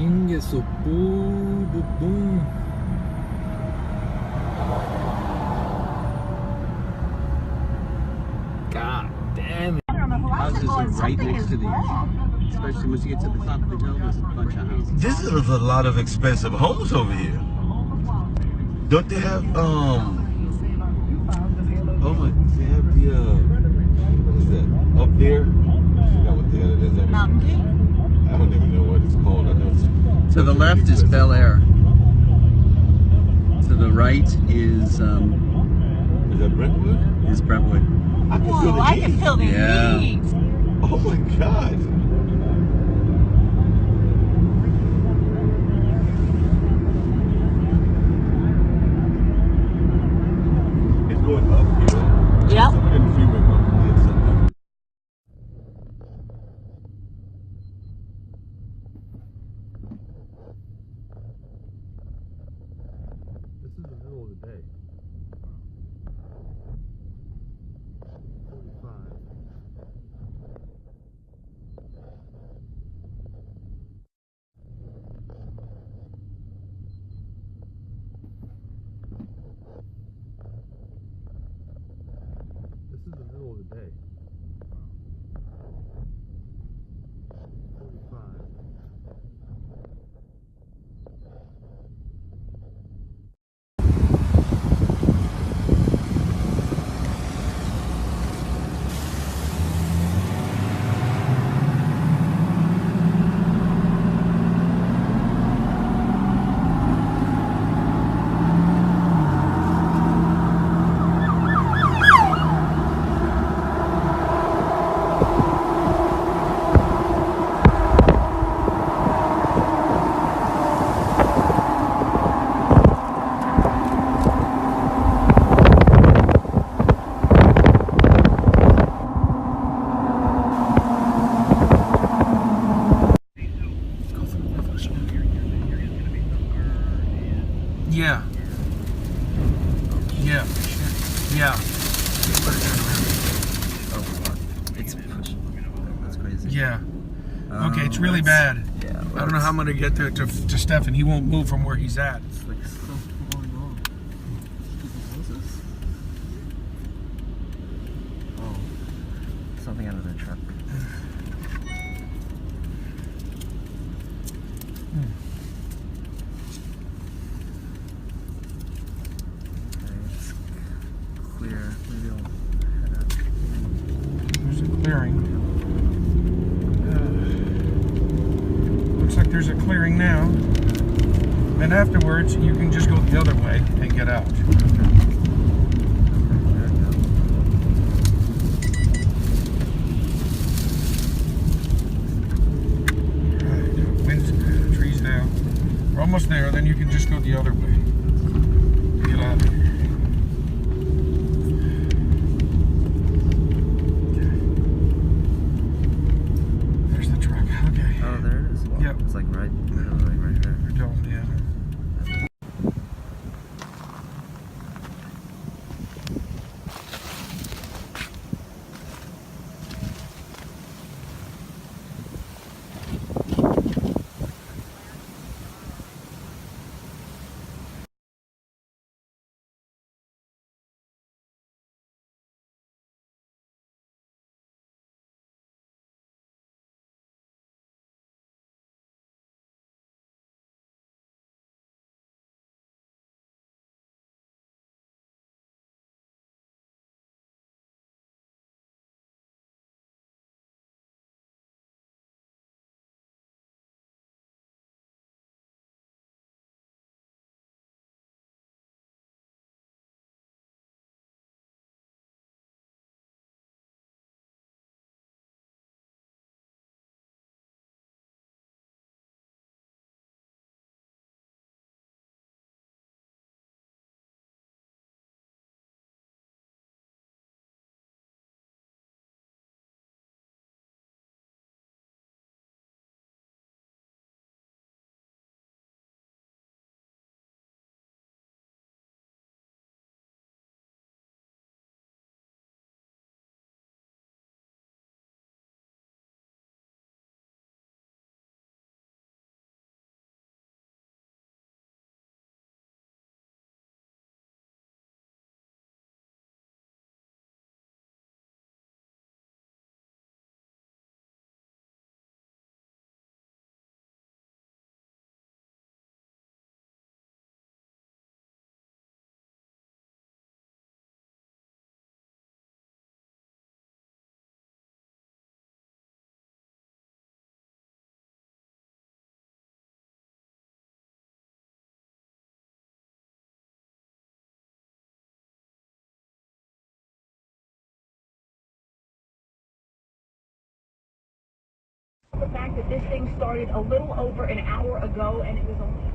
Ingeso, boom, boom, boom. God damn it. Houses are right next to these. Especially once you get to the top of the hill, there's a bunch of houses. This is a lot of expensive homes over here. Don't they have, oh my, they have the, what is that? Up there? I forgot what the hell it is. Mountain View? I don't even know what it's called. I know it's To the left is Bel Air. To the right is that Brentwood? Brentwood. I can feel Whoa, the I heat. can feel the Yeah. heat. Oh my God. It's going up here. Yep. Somebody in the freeway probably did something. This is the middle of the day. 45. This is the middle of the day. 45. Yeah. Yeah. Yeah. Oh, fuck. It's pushing. That's crazy. Yeah. Okay, it's really bad. Yeah. I don't know how I'm gonna get there to Stefan. He won't move from where he's at. It's like so long. Houses. Oh. Something out of the truck. It's clear. Maybe I'll head out. There's a clearing. Looks like there's a clearing now. And afterwards, you can just go the other way and get out. Right. Wind, trees down. We're almost there. Then you can just go the other way. Get out of here. There's the truck. Okay. Oh, there it is. Wow. Yep. It's like right there. We're done, yeah. fact that this thing started a little over an hour ago and it was only...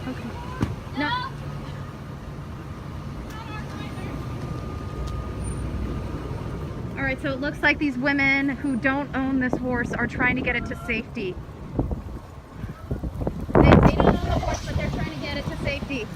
Okay. No. All right, so it looks like these women who don't own this horse are trying to get it to safety. They don't own the horse, but they're trying to get it to safety.